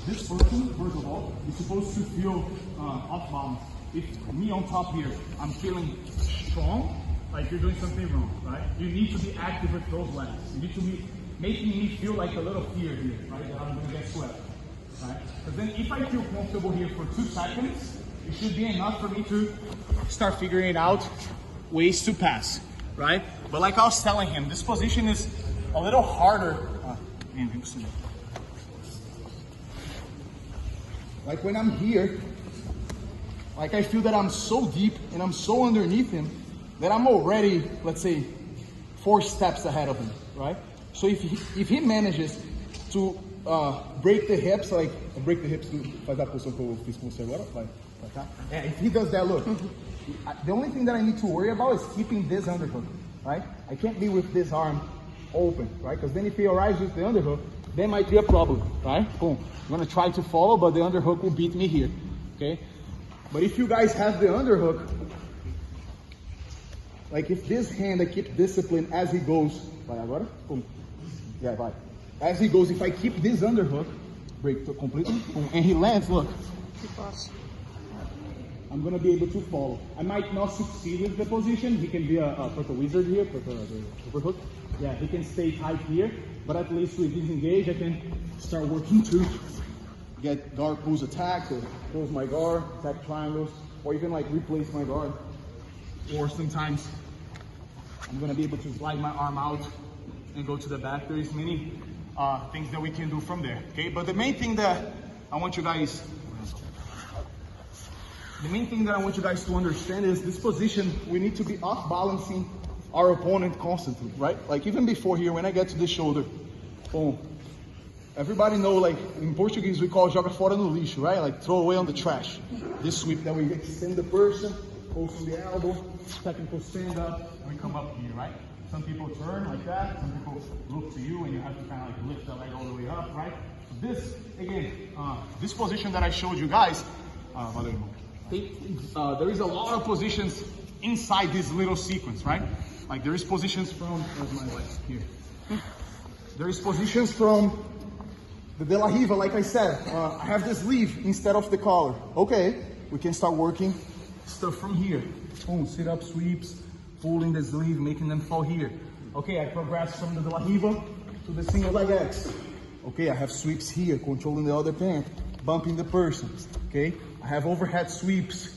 this person, first of all, is supposed to feel off balance. If me on top here, I'm feeling strong, like you're doing something wrong, right? You need to be active with those legs. You need to be making me feel like a little fear here, right? That I'm gonna get swept, right? But then if I feel comfortable here for 2 seconds, it should be enough for me to start figuring out ways to pass, right? But like I was telling him, this position is a little harder. Like when I'm here, like I feel that I'm so deep and I'm so underneath him that I'm already, let's say, 4 steps ahead of him, right? So if he manages to break the hips, like break the hips, faz a posição que eu fiz com você agora, vai, tá? If he does that, look, the only thing that I need to worry about is keeping this underhook, right? I can't be with this arm open, right? Because then if he arrives with the underhook, there might be a problem, right? Boom. I'm gonna try to follow, but the underhook will beat me here, okay? But if you guys have the underhook, like if this hand I keep discipline as he goes, vai agora? Boom. Yeah, vai. As he goes, if I keep this underhook, break completely, boom, and he lands, look. I'm gonna be able to follow. I might not succeed with the position. He can be a purple wizard here, purple hook. Yeah, he can stay tight here, but at least with this engage, I can start working to get guard pulls attacks, or close my guard, attack triangles, or even like replace my guard. Or sometimes I'm gonna be able to slide my arm out and go to the back. There is many things that we can do from there, okay? But the main thing that I want you guys to understand is this position, we need to be off balancing our opponent constantly, right? Like even before here, when I get to the shoulder, boom. Everybody know, like in Portuguese, we call joga fora no lixo, right? Like throw away on the trash. This sweep that we extend the person, go from the elbow, technical stand up, and we come up here, right? Some people turn like that, some people look to you and you have to kind of like lift the leg all the way up, right? So this, again, this position that I showed you guys, there is a lot of positions inside this little sequence, right? Like there is positions from, where's my leg? Here. There is positions from the De La Riva, like I said, I have the sleeve instead of the collar. Okay, we can start working stuff from here. Boom, sit up sweeps, pulling the sleeve, making them fall here. Okay, I progress from the De La Riva to the single leg X. Okay, I have sweeps here, controlling the other pant, bumping the person. Okay, I have overhead sweeps.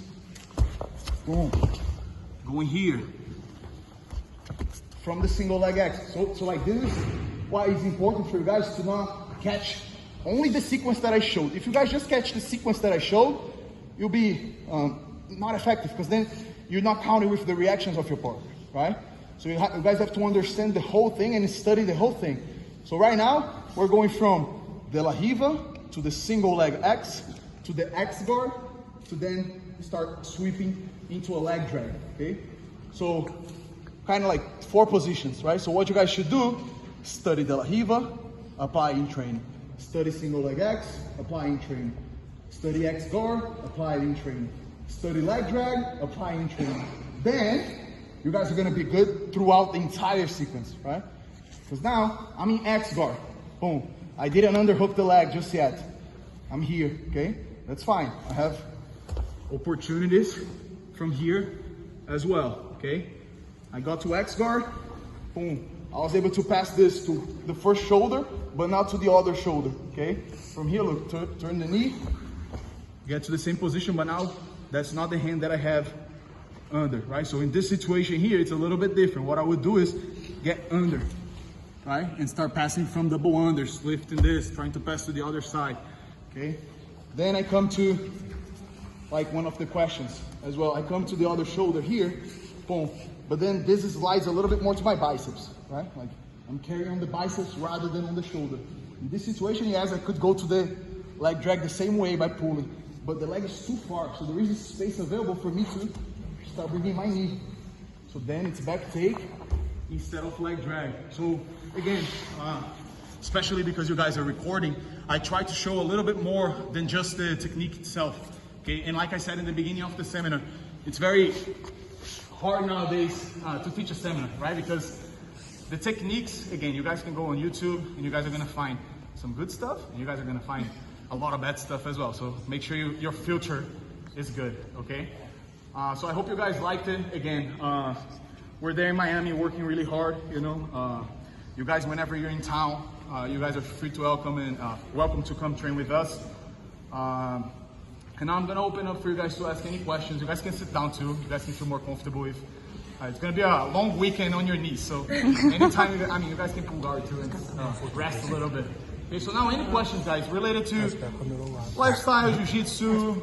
Boom, going here from the single leg X. So like this is why it's important for you guys to not catch only the sequence that I showed. If you guys just catch the sequence that I showed, you'll be not effective, because then you're not counting with the reactions of your partner, right? So you guys have to understand the whole thing and study the whole thing. So right now, we're going from De La Riva to the single leg X, to the X guard, to then start sweeping into a leg drag, okay? So kind of like 4 positions, right? So what you guys should do, study De La Riva, apply in training. Study single leg X, apply in training. Study X guard, apply in training. Study leg drag, apply in training. Then, you guys are gonna be good throughout the entire sequence, right? Because now, I'm in X guard. Boom. I didn't underhook the leg just yet. I'm here, okay? That's fine. I have opportunities from here as well, okay? I got to X guard, boom. I was able to pass this to the first shoulder, but not to the other shoulder, okay? From here, look, turn the knee, get to the same position, but now that's not the hand that I have under, right? So in this situation here, it's a little bit different. What I would do is get under, right? And start passing from double unders, lifting this, trying to pass to the other side, okay? Then I come to, like one of the questions as well, I come to the other shoulder here, boom. But then this slides a little bit more to my biceps, right? Like I'm carrying on the biceps rather than on the shoulder. In this situation, yes, I could go to the leg drag the same way by pulling, but the leg is too far, so there is space available for me to start bringing my knee. So then it's back take instead of leg drag. So again, especially because you guys are recording, I try to show a little bit more than just the technique itself, okay? And like I said in the beginning of the seminar, it's very hard nowadays to teach a seminar, right? Because the techniques, again, you guys can go on YouTube and you guys are gonna find some good stuff, and you guys are gonna find a lot of bad stuff as well. So make sure your filter is good, okay? So I hope you guys liked it. Again, we're there in Miami working really hard, you know. You guys, whenever you're in town, you guys are free to welcome and welcome to come train with us. And now I'm gonna open up for you guys to ask any questions. You guys can sit down too. You guys can feel more comfortable if it's gonna be a long weekend on your knees. So anytime, you guys can pull guard too and rest a little bit. Okay, so now any questions, guys, related to lifestyle, jiu-jitsu,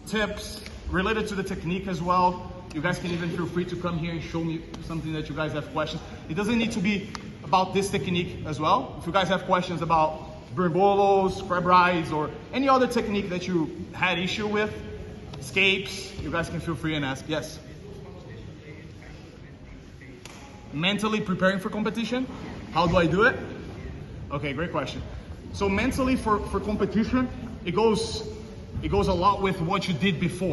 tips, related to the technique as well. You guys can even feel free to come here and show me something that you guys have questions. It doesn't need to be about this technique as well. If you guys have questions about Brimbolos, crab rides, or any other technique that you had issue with, escapes, you guys can feel free and ask. Yes? Mentally preparing for competition? How do I do it? Okay, great question. So mentally for competition, it goes a lot with what you did before.